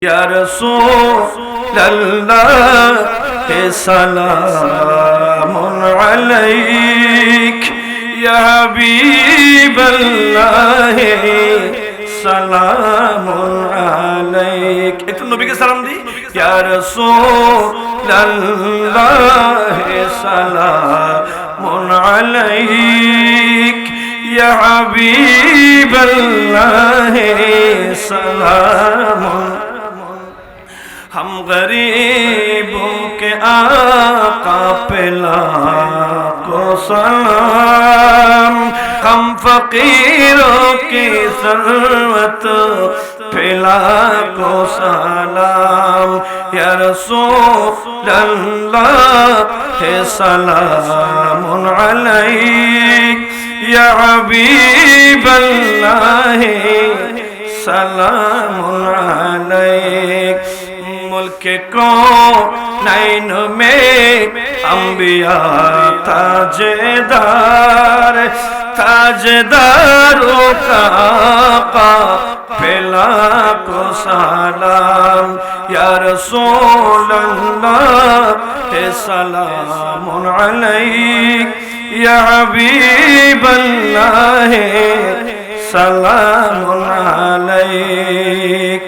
या रसूलल्लाह सलामुन अलैक या हबीबल्लाह सलामुन अलैक। एक नबी के सलाम दी। या रसूलल्लाह सलामुन अलैक या हबीबल्लाह सलामुन। हम गरीबों के आका पे लाखों सलाम, हम फकीरों की सरवत पे लाखों सलाम। या रसूलल्लाह सलामुन अलैक या हबीबल्लाह सलामुन अलैक। मुल्क को नैन में अंबिया ताजेदार, ताजेदारों का आका पेला को सलाम। या रसूलल्लाह सलामुन अलैक या हबीबल्लाह सलामुन अलैक।